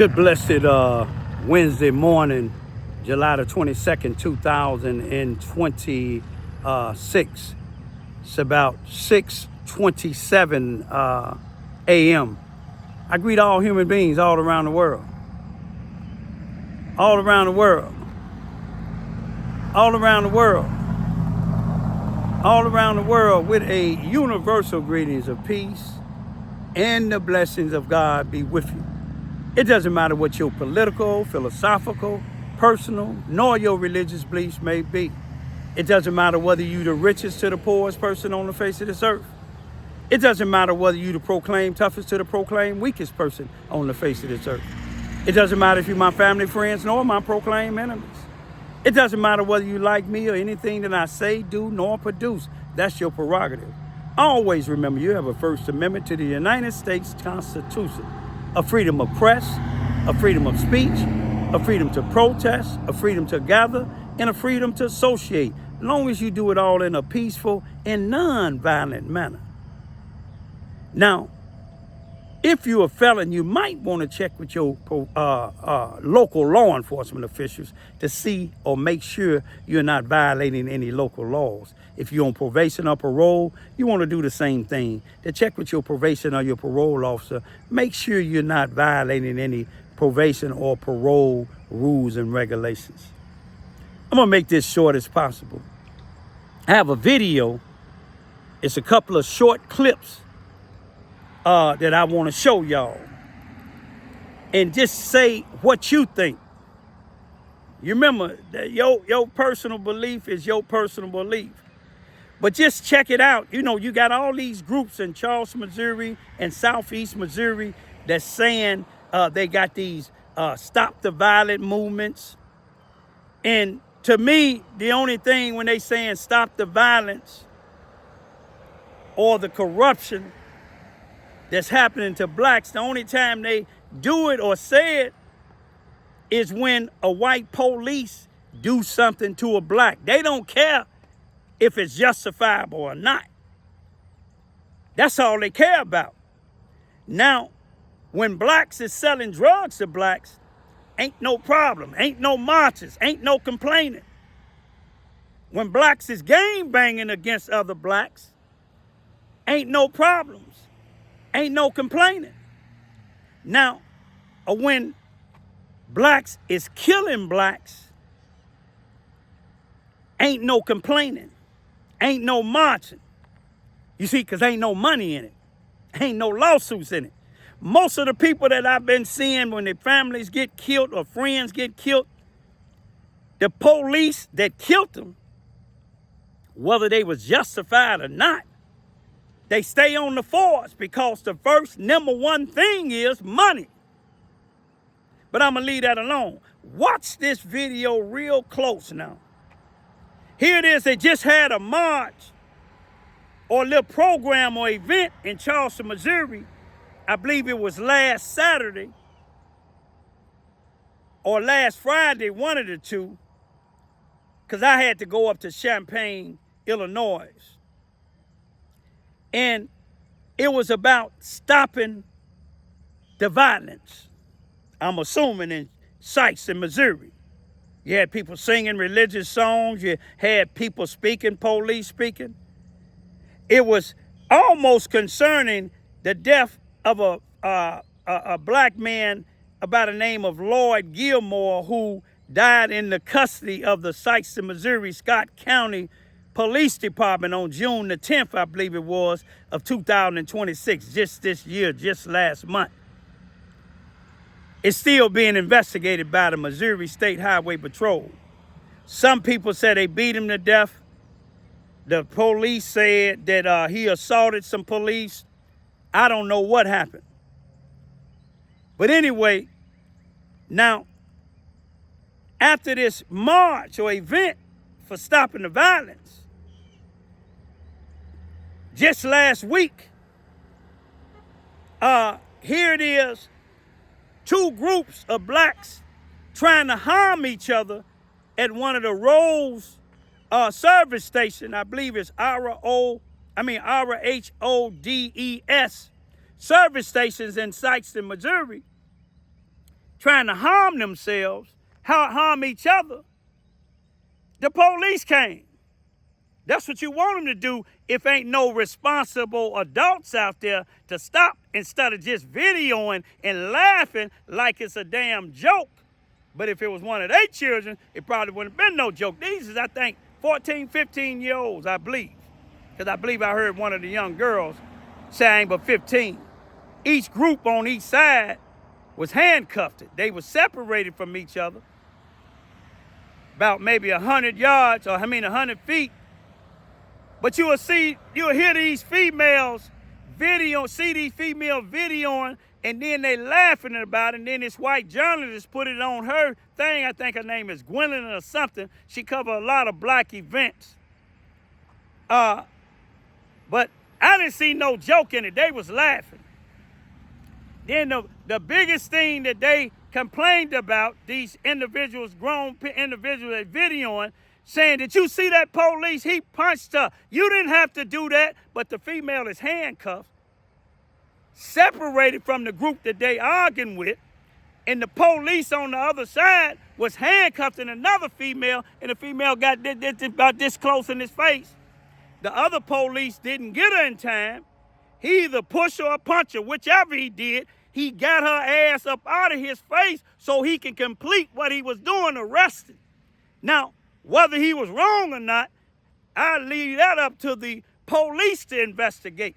Good blessed Wednesday morning, July the 22nd, 2026. It's about 6:27 a.m. I greet all human beings all around the world. All around the world. All around the world. All around the world with a universal greetings of peace and the blessings of God be with you. It doesn't matter what your political, philosophical, personal, nor your religious beliefs may be. It doesn't matter whether you're the richest to the poorest person on the face of this earth. It doesn't matter whether you the proclaimed toughest to the proclaimed weakest person on the face of this earth. It doesn't matter if you're my family, friends, nor my proclaimed enemies. It doesn't matter whether you like me or anything that I say, do, nor produce. That's your prerogative. Always remember you have a First Amendment to the United States Constitution. A freedom of press, a freedom of speech, a freedom to protest, a freedom to gather, and a freedom to associate, as long as you do it all in a peaceful and non-violent manner. Now, if you're a felon, you might want to check with your local law enforcement officials to see or make sure you're not violating any local laws. If you're on probation or parole, you want to do the same thing. To check with your probation or your parole officer, make sure you're not violating any probation or parole rules and regulations. I'm going to make this short as possible. I have a video. It's a couple of short clips that I want to show y'all, and just say what you think. You remember that your personal belief is your personal belief, but just check it out. You know, you got all these groups in Charleston, Missouri and Southeast Missouri that's saying they got these stop the violent movements. And to me, the only thing when they saying stop the violence or the corruption that's happening to blacks, the only time they do it or say it is when a white police do something to a black. They don't care if it's justifiable or not. That's all they care about. Now, when blacks is selling drugs to blacks, ain't no problem, ain't no marches, ain't no complaining. When blacks is gang banging against other blacks, ain't no problems. Ain't no complaining. Now, when blacks is killing blacks, ain't no complaining. Ain't no marching. You see, because ain't no money in it. Ain't no lawsuits in it. Most of the people that I've been seeing when their families get killed or friends get killed, the police that killed them, whether they was justified or not, they stay on the force because the first number one thing is money. But I'm going to leave that alone. Watch this video real close now. Here it is. They just had a march or a little program or event in Charleston, Missouri. I believe it was last Saturday or last Friday, one of the two, because I had to go up to Champaign, Illinois. And it was about stopping the violence. I'm assuming in sites in Missouri. You had people singing religious songs. You had people speaking, police speaking. It was almost concerning the death of a black man by the name of Lloyd Gilmore, who died in the custody of the Sikeston, Missouri, Scott County Police Department on June the 10th, I believe it was, of 2026, just this year, just last month. It's still being investigated by the Missouri State Highway Patrol. Some people say they beat him to death. The police said that he assaulted some police. I don't know what happened. But anyway, now, after this march or event for stopping the violence, just last week, here it is, two groups of blacks trying to harm each other at one of the Rose service station. I believe it's RHODES service stations in Sikeston, Missouri. trying to harm themselves, harm each other, the police came. That's what you want them to do if ain't no responsible adults out there to stop instead of just videoing and laughing like it's a damn joke. But if it was one of their children, it probably wouldn't have been no joke. These is, I think, 14, 15-year-olds, I believe. Because I believe I heard one of the young girls saying, but 15. Each group on each side was handcuffed. They were separated from each other about maybe 100 yards, 100 feet. But you'll hear these females videoing, and then they laughing about it, and then this white journalist put it on her thing. I think her name is Gwendolyn or something. She covered a lot of black events. But I didn't see no joke in it. They was laughing. Then the biggest thing that they complained about, these individuals, grown individuals that videoing, saying, did you see that police? He punched her. You didn't have to do that, but the female is handcuffed, separated from the group that they arguing with, and the police on the other side was handcuffing another female, and the female got about this close in his face. The other police didn't get her in time. He either pushed her or punched her, whichever he did. He got her ass up out of his face so he can complete what he was doing, arrested. Now, whether he was wrong or not, I leave that up to the police to investigate.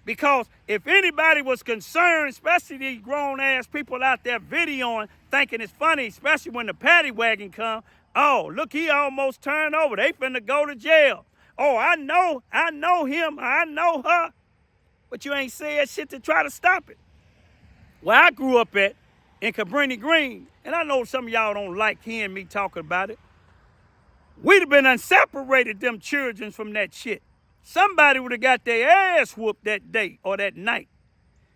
Because if anybody was concerned, especially these grown-ass people out there videoing, thinking it's funny, especially when the paddy wagon come, oh, look, he almost turned over. They finna go to jail. Oh, I know him, I know her. But you ain't said shit to try to stop it. Where I grew up at, in Cabrini Green, and I know some of y'all don't like hearing me talk about it, we'd have been unseparated them children from that shit. Somebody would have got their ass whooped that day or that night.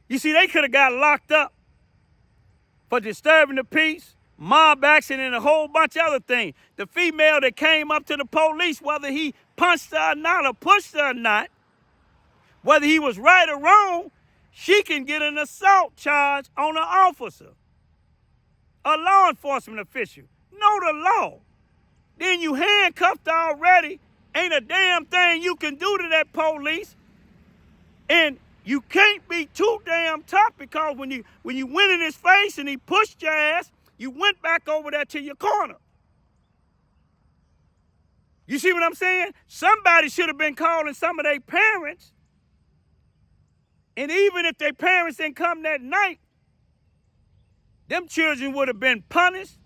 You see, they could have got locked up for disturbing the peace, mob action, and a whole bunch of other things. The female that came up to the police, whether he punched her or not or pushed her or not, whether he was right or wrong, she can get an assault charge on an officer, a law enforcement official. Know the law. Then you handcuffed already. Ain't a damn thing you can do to that police. And you can't be too damn tough, because when you went in his face and he pushed your ass, you went back over there to your corner. You see what I'm saying? Somebody should have been calling some of their parents. And even if their parents didn't come that night, them children would have been punished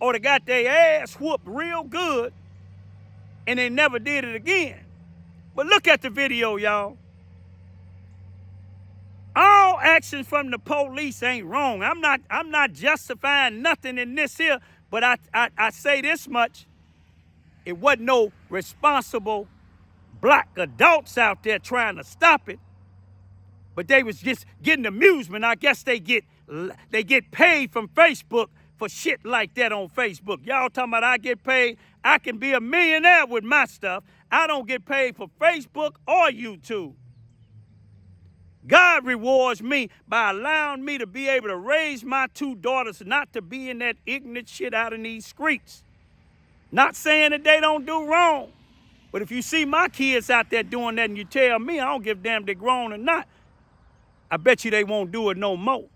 or they got their ass whooped real good and they never did it again. But look at the video, y'all. All actions from the police ain't wrong. I'm not justifying nothing in this here, but I say this much. It wasn't no responsible black adults out there trying to stop it. But they was just getting amusement. I guess they get paid from Facebook for shit like that on Facebook. Y'all talking about I get paid? I can be a millionaire with my stuff. I don't get paid for Facebook or YouTube. God rewards me by allowing me to be able to raise my two daughters, not to be in that ignorant shit out in these streets. Not saying that they don't do wrong. But if you see my kids out there doing that and you tell me I don't give a damn if they're grown or not, I bet you they won't do it no more.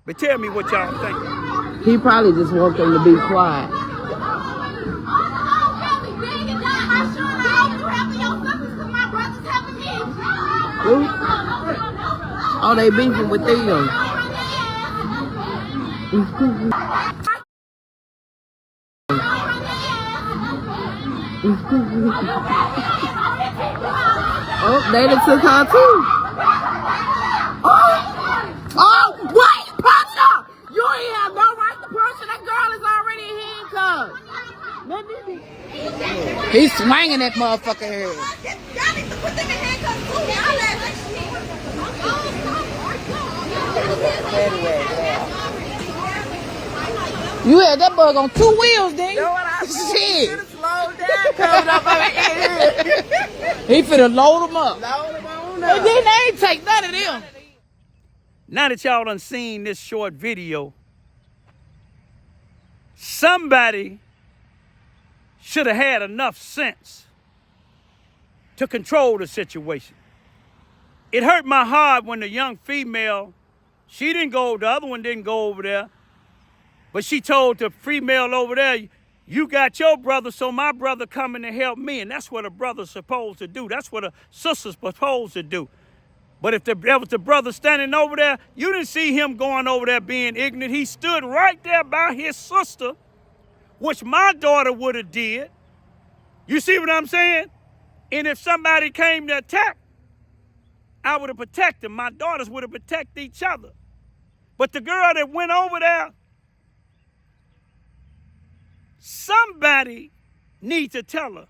But tell me what y'all think. He probably just want them to be quiet. Who? Oh, they beefing with them. Oh, they done took her too. Oh, wait, punch her! You ain't have no right to punch her. That girl is already in handcuffs. He's swinging that motherfucker head. Y'all need to put them in handcuffs too. You had that bug on two wheels, didn't you? Shit. Coming up over here. He finna load them up. Load them on up. And then they ain't take none of them. Now that y'all done seen this short video Somebody should have had enough sense to control the situation. It hurt my heart when the young female, she didn't go, the other one didn't go over there, but she told the female over there, you got your brother, so my brother coming to help me. And that's what a brother's supposed to do. That's what a sister's supposed to do. But if there was the brother standing over there, you didn't see him going over there being ignorant. He stood right there by his sister, which my daughter would have did. You see what I'm saying? And if somebody came to attack, I would have protected them. My daughters would have protected each other. But the girl that went over there, somebody needs to tell her,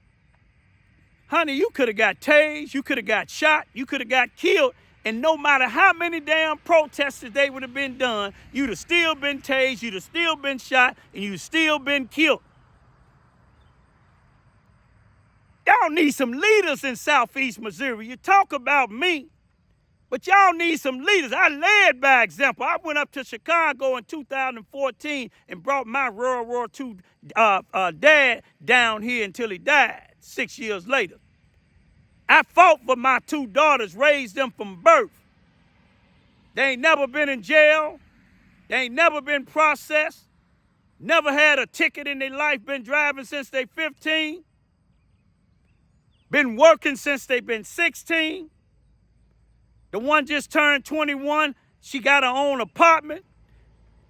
honey, you could have got tased, you could have got shot, you could have got killed, and no matter how many damn protests they would have been done, you'd have still been tased, you'd have still been shot, and you'd still been killed. Y'all need some leaders in Southeast Missouri. You talk about me, but y'all need some leaders. I led by example. I went up to Chicago in 2014 and brought my World War II dad down here until he died 6 years later. I fought for my two daughters, raised them from birth. They ain't never been in jail. They ain't never been processed. Never had a ticket in their life, been driving since they 15. Been working since they've been 16. The one just turned 21. She got her own apartment.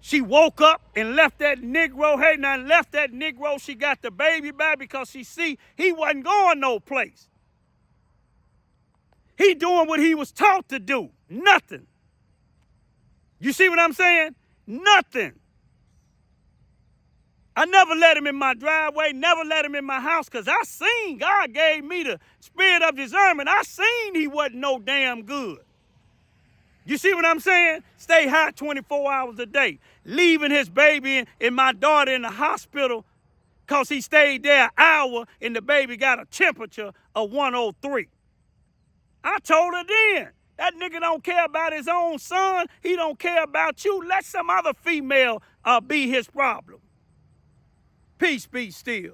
She woke up and left that Negro. Hey, now left that Negro. She got the baby back because she see he wasn't going no place. He doing what he was taught to do. Nothing. You see what I'm saying? Nothing. I never let him in my driveway, never let him in my house, because I seen God gave me the spirit of discernment. I seen he wasn't no damn good. You see what I'm saying? Stay high 24 hours a day. Leaving his baby and my daughter in the hospital because he stayed there an hour and the baby got a temperature of 103. I told her then, that nigga don't care about his own son. He don't care about you. Let some other female be his problem. Peace be still.